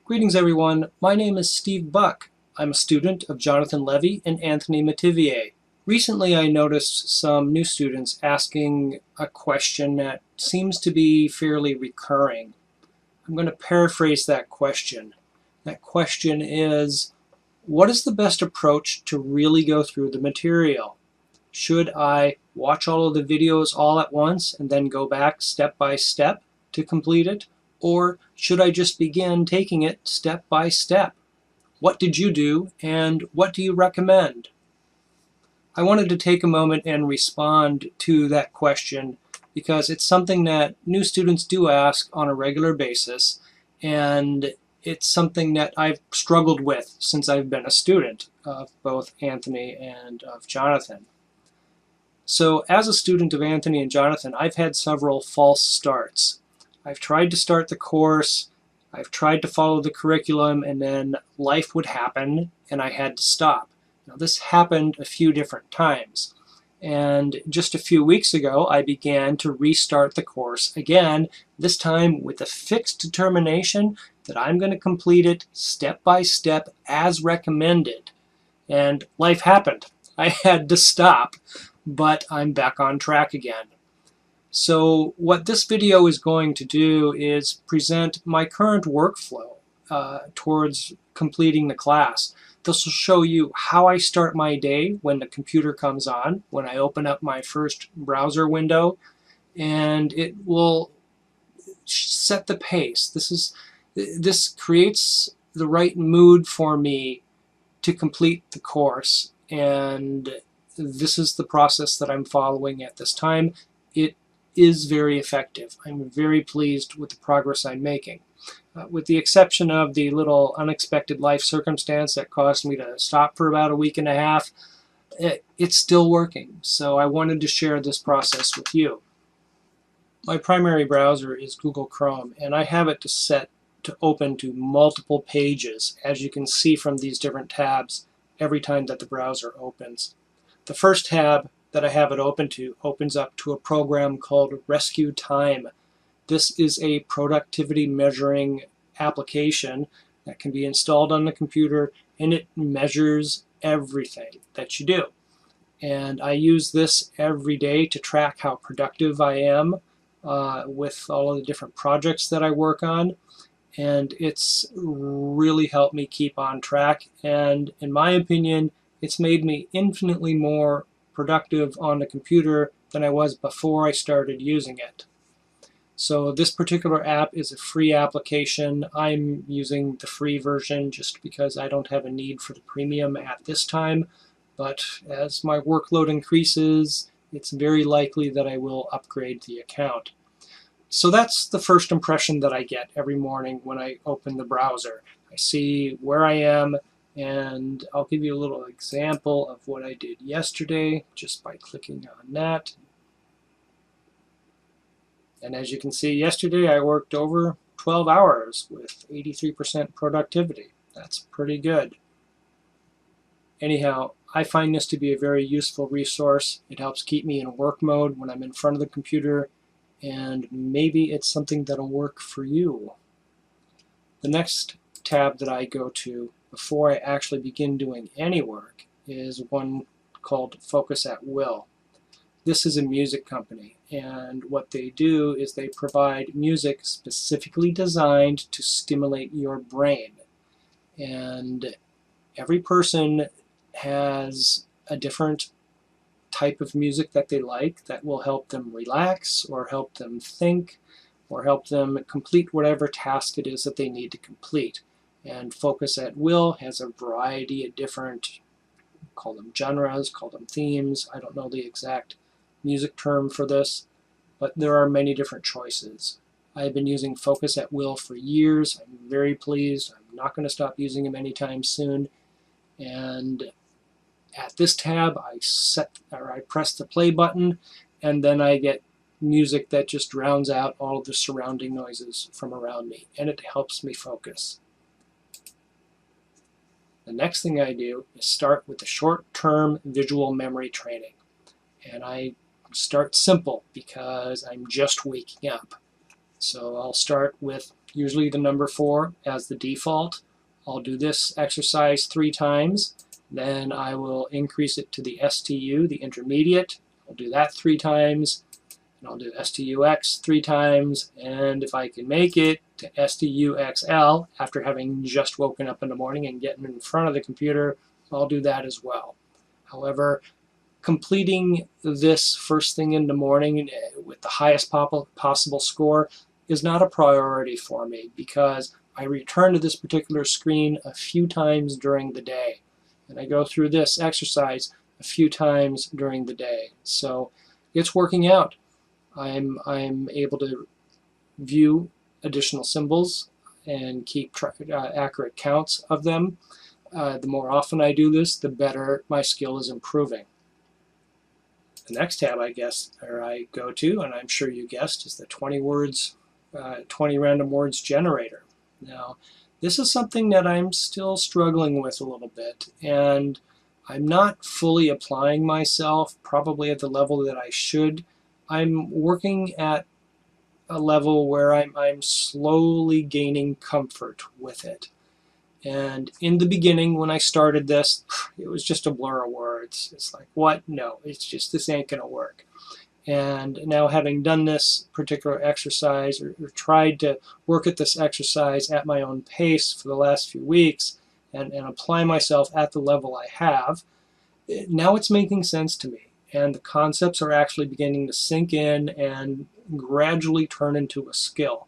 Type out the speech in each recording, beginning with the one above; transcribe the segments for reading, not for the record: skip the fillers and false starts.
Greetings everyone, my name is Steve Buck. I'm a student of Jonathan Levy and Anthony Mativier. Recently I noticed some new students asking a question that seems to be fairly recurring. I'm going to paraphrase that question. That question is, what is the best approach to really go through the material? Should I watch all of the videos all at once and then go back step by step to complete it? Or should I just begin taking it step by step? What did you do and what do you recommend? I wanted to take a moment and respond to that question because it's something that new students do ask on a regular basis, and it's something that I've struggled with since I've been a student of both Anthony and of Jonathan. So as a student of Anthony and Jonathan, I've had several false starts. I've tried to start the course, I've tried to follow the curriculum, and then life would happen and I had to stop. Now this happened a few different times. And just a few weeks ago, I began to restart the course again, this time with a fixed determination that I'm going to complete it step by step as recommended. And life happened. I had to stop, but I'm back on track again. So what this video is going to do is present my current workflow towards completing the class. This will show you how I start my day when the computer comes on, when I open up my first browser window, and it will set the pace. This creates the right mood for me to complete the course, and this is the process that I'm following at this time. It is very effective. I'm very pleased with the progress I'm making. With the exception of the little unexpected life circumstance that caused me to stop for about a week and a half, it's still working. So I wanted to share this process with you. My primary browser is Google Chrome, and I have it set to open to multiple pages, as you can see from these different tabs every time that the browser opens. The first tab that I have it open to opens up to a program called Rescue Time. This is a productivity measuring application that can be installed on the computer, and it measures everything that you do. And I use this every day to track how productive I am with all of the different projects that I work on. And it's really helped me keep on track. And in my opinion, it's made me infinitely more productive on the computer than I was before I started using it. So this particular app is a free application. I'm using the free version just because I don't have a need for the premium at this time. But as my workload increases, it's very likely that I will upgrade the account. So that's the first impression that I get every morning when I open the browser. I see where I am, and I'll give you a little example of what I did yesterday just by clicking on that. And as you can see, yesterday I worked over 12 hours with 83% productivity. That's pretty good. Anyhow, I find this to be a very useful resource. It helps keep me in work mode when I'm in front of the computer, and maybe it's something that'll work for you. The next tab that I go to before I actually begin doing any work is one called Focus at Will. This is a music company, and what they do is they provide music specifically designed to stimulate your brain. And every person has a different type of music that they like that will help them relax or help them think or help them complete whatever task it is that they need to complete. And Focus at Will has a variety of different, call them genres, call them themes. I don't know the exact music term for this, but there are many different choices. I've been using Focus at Will for years. I'm very pleased. I'm not going to stop using them anytime soon. And at this tab, I press the play button, and then I get music that just drowns out all of the surrounding noises from around me, and it helps me focus. The next thing I do is start with the short-term visual memory training. And I start simple because I'm just waking up. So I'll start with usually the number 4 as the default. I'll do this exercise 3 times. Then I will increase it to the STU, the intermediate. I'll do that 3 times. And I'll do STUX 3 times. And if I can make it to STUXL after having just woken up in the morning and getting in front of the computer, I'll do that as well. However, completing this first thing in the morning with the highest possible score is not a priority for me because I return to this particular screen a few times during the day. And I go through this exercise a few times during the day. So it's working out. I'm able to view additional symbols and keep accurate counts of them. The more often I do this, the better my skill is improving. The next tab I go to, and I'm sure you guessed, is the 20 random words generator. Now, this is something that I'm still struggling with a little bit, and I'm not fully applying myself probably at the level that I should. I'm working at a level where I'm slowly gaining comfort with it. And in the beginning, when I started this, it was just a blur of words. It's like, what? No, it's just, this ain't gonna work. And now, having done this particular exercise or tried to work at this exercise at my own pace for the last few weeks and apply myself at the level I have, now it's making sense to me. And the concepts are actually beginning to sink in and gradually turn into a skill.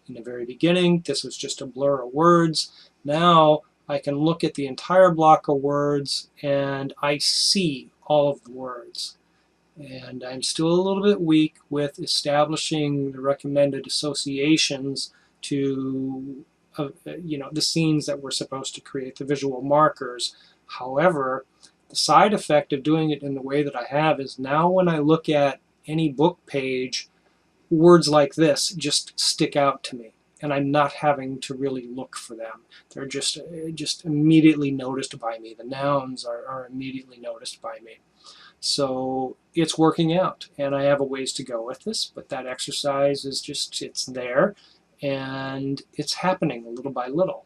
In the very beginning, this was just a blur of words. Now I can look at the entire block of words and I see all of the words. And I'm still a little bit weak with establishing the recommended associations to the scenes that we're supposed to create, the visual markers. However, the side effect of doing it in the way that I have is now when I look at any book page, words like this just stick out to me, and I'm not having to really look for them. They're just immediately noticed by me. The nouns are immediately noticed by me. So it's working out, and I have a ways to go with this, but that exercise is just, it's there, and it's happening little by little.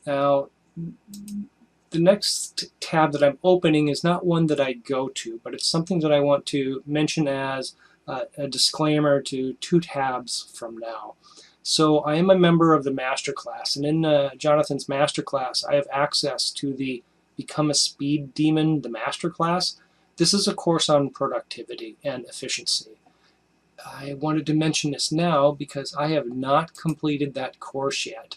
Now, the next tab that I'm opening is not one that I go to, but it's something that I want to mention as a disclaimer to 2 tabs from now. So I am a member of the masterclass, and in Jonathan's masterclass, I have access to the Become a Speed Demon, the masterclass. This is a course on productivity and efficiency. I wanted to mention this now because I have not completed that course yet.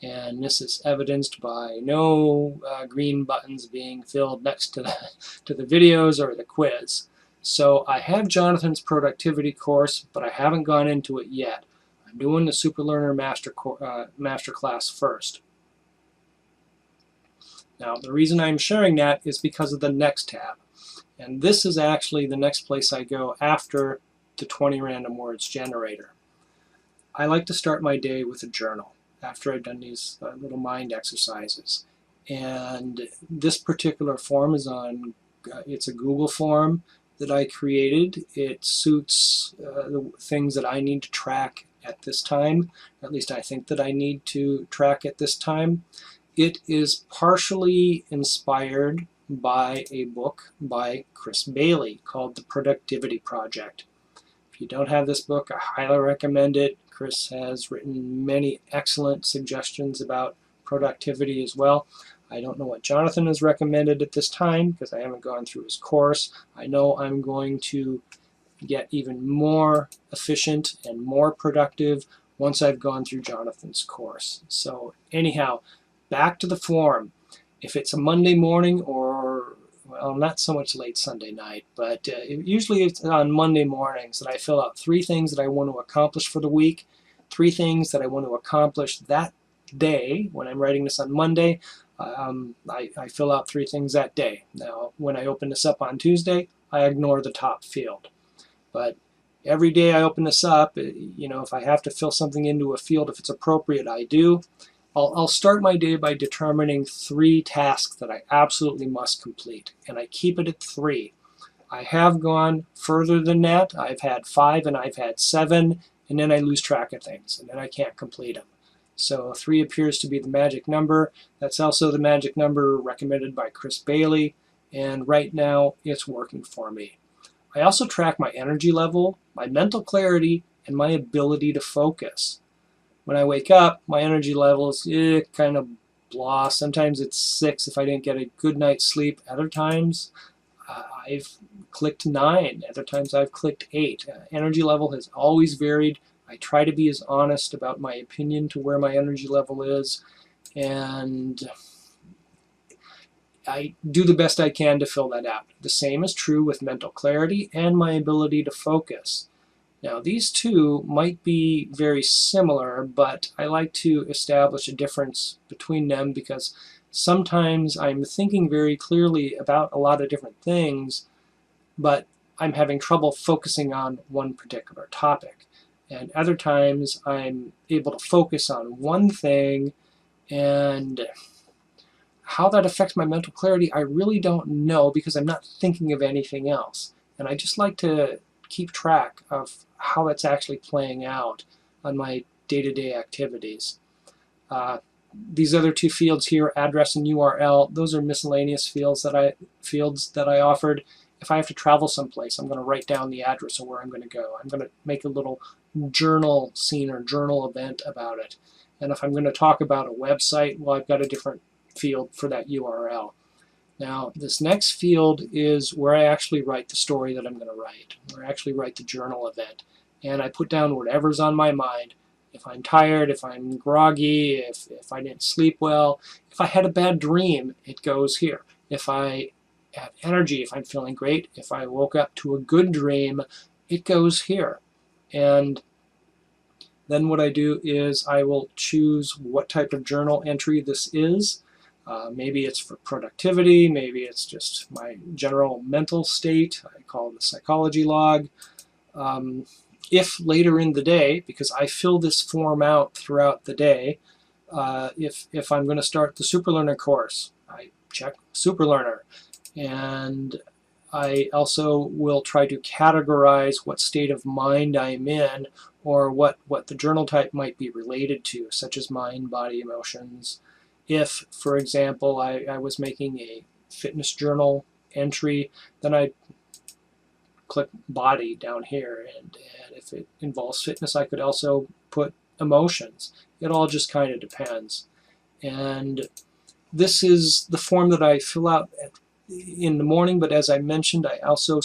And this is evidenced by no green buttons being filled next to the videos or the quiz. So I have Jonathan's productivity course, but I haven't gone into it yet. I'm doing the SuperLearner masterclass first. Now, the reason I'm sharing that is because of the next tab. And this is actually the next place I go after the 20 random words generator. I like to start my day with a journal after I've done these little mind exercises. And this particular form is it's a Google form that I created. It suits the things that I need to track at this time. At least I think that I need to track at this time. It is partially inspired by a book by Chris Bailey called The Productivity Project. If you don't have this book, I highly recommend it. Chris has written many excellent suggestions about productivity as well. I don't know what Jonathan has recommended at this time because I haven't gone through his course. I know I'm going to get even more efficient and more productive once I've gone through Jonathan's course. So anyhow, back to the form. If it's a Monday morning or, well, not so much late Sunday night, but usually it's on Monday mornings that I fill out 3 things that I want to accomplish for the week, 3 things that I want to accomplish that day. When I'm writing this on Monday, I fill out 3 things that day. Now, when I open this up on Tuesday, I ignore the top field. But every day I open this up, if I have to fill something into a field, if it's appropriate, I do. I'll start my day by determining 3 tasks that I absolutely must complete, and I keep it at 3. I have gone further than that. I've had 5 and I've had 7, and then I lose track of things, and then I can't complete them. So 3 appears to be the magic number. That's also the magic number recommended by Chris Bailey, and right now it's working for me. I also track my energy level, my mental clarity, and my ability to focus. When I wake up, my energy level is kind of blah. Sometimes it's 6 if I didn't get a good night's sleep. Other times I've clicked 9. Other times I've clicked 8. Energy level has always varied. I try to be as honest about my opinion to where my energy level is, and I do the best I can to fill that out. The same is true with mental clarity and my ability to focus. Now, these two might be very similar, but I like to establish a difference between them because sometimes I'm thinking very clearly about a lot of different things, but I'm having trouble focusing on one particular topic. And other times I'm able to focus on one thing, and how that affects my mental clarity I really don't know because I'm not thinking of anything else. And I just like to keep track of how that's actually playing out on my day-to-day activities. These other 2 fields here, address and URL, those are miscellaneous fields that I offered. If I have to travel someplace, I'm going to write down the address of where I'm going to go. I'm going to make a little journal scene or journal event about it. And if I'm going to talk about a website, well, I've got a different field for that URL. Now, this next field is where I actually write the story that I'm going to write, where I actually write the journal event. And I put down whatever's on my mind. If I'm tired, if I'm groggy, if I didn't sleep well, if I had a bad dream, it goes here. If I have energy, if I'm feeling great, if I woke up to a good dream, it goes here. And then what I do is I will choose what type of journal entry this is. Maybe it's for productivity, maybe it's just my general mental state. I call it the psychology log. If later in the day, because I fill this form out throughout the day, if I'm going to start the SuperLearner course, I check SuperLearner. And I also will try to categorize what state of mind I'm in, or what the journal type might be related to, such as mind, body, emotions. If, for example, I was making a fitness journal entry, then I click body down here, and if it involves fitness, I could also put emotions. It all just kind of depends. And this is the form that I fill out in the morning, but as I mentioned, I also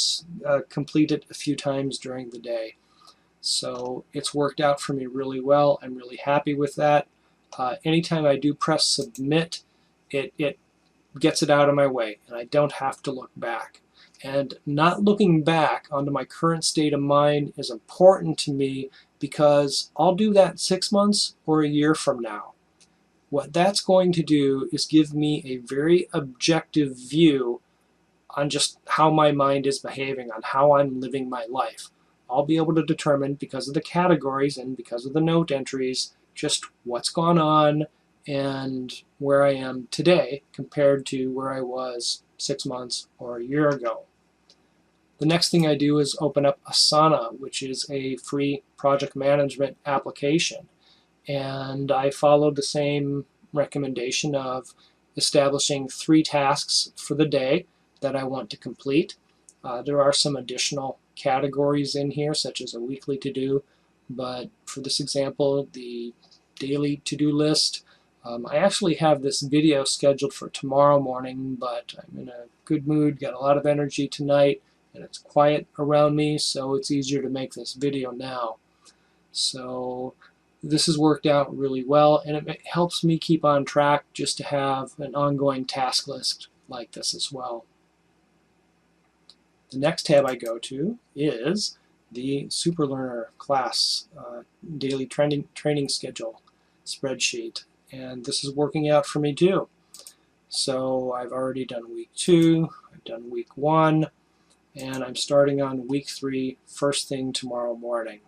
complete it a few times during the day. So it's worked out for me really well. I'm really happy with that. Anytime I do press submit, it gets it out of my way, and I don't have to look back. And not looking back onto my current state of mind is important to me because I'll do that 6 months or a year from now. What that's going to do is give me a very objective view on just how my mind is behaving, on how I'm living my life. I'll be able to determine, because of the categories and because of the note entries, just what's gone on and where I am today compared to where I was 6 months or a year ago. The next thing I do is open up Asana, which is a free project management application. And I followed the same recommendation of establishing 3 tasks for the day that I want to complete. There are some additional categories in here, such as a weekly to-do, but for this example, the daily to-do list. I actually have this video scheduled for tomorrow morning, but I'm in a good mood, got a lot of energy tonight, and it's quiet around me, so it's easier to make this video now. So this has worked out really well, and it helps me keep on track just to have an ongoing task list like this as well. The next tab I go to is the SuperLearner class daily training schedule spreadsheet, and this is working out for me too. So I've already done week 2, I've done week 1, and I'm starting on week 3 first thing tomorrow morning.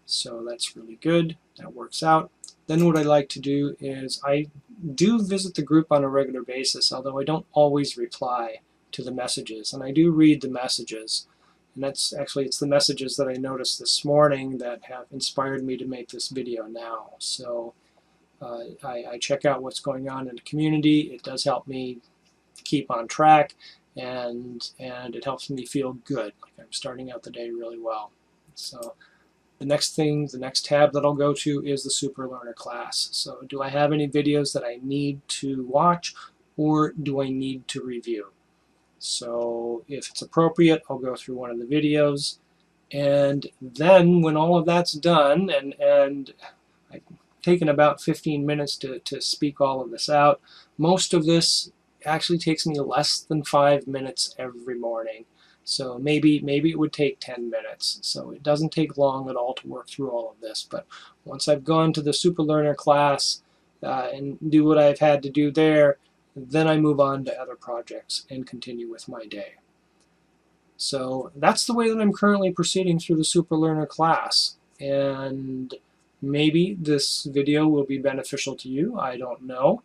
So that's really good. That works out. Then what I like to do is I do visit the group on a regular basis, although I don't always reply to the messages, and I do read the messages. And it's the messages that I noticed this morning that have inspired me to make this video now. So I check out what's going on in the community. It does help me keep on track, and it helps me feel good, like I'm starting out the day really well. So the next tab that I'll go to is the SuperLearner class. So do I have any videos that I need to watch, or do I need to review? So if it's appropriate, I'll go through one of the videos, and then when all of that's done, and I've taken about 15 minutes to speak all of this out, most of this actually takes me less than 5 minutes every morning. So maybe it would take 10 minutes. So it doesn't take long at all to work through all of this. But once I've gone to the SuperLearner class and do what I've had to do there, then I move on to other projects and continue with my day. So that's the way that I'm currently proceeding through the SuperLearner class. And maybe this video will be beneficial to you. I don't know.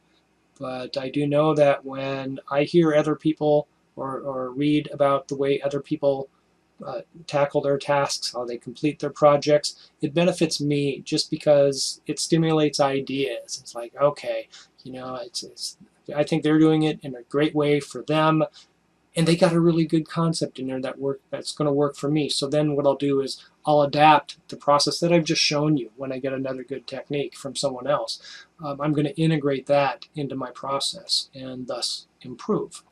But I do know that when I hear other people or read about the way other people tackle their tasks, how they complete their projects, it benefits me just because it stimulates ideas. It's like, okay, you know, I think they're doing it in a great way for them, and they got a really good concept in there that's going to work for me. So then what I'll do is I'll adapt the process that I've just shown you when I get another good technique from someone else. I'm going to integrate that into my process and thus improve.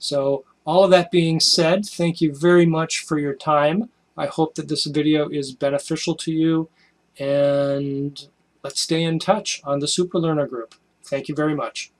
So all of that being said, thank you very much for your time. I hope that this video is beneficial to you, and let's stay in touch on the SuperLearner group. Thank you very much.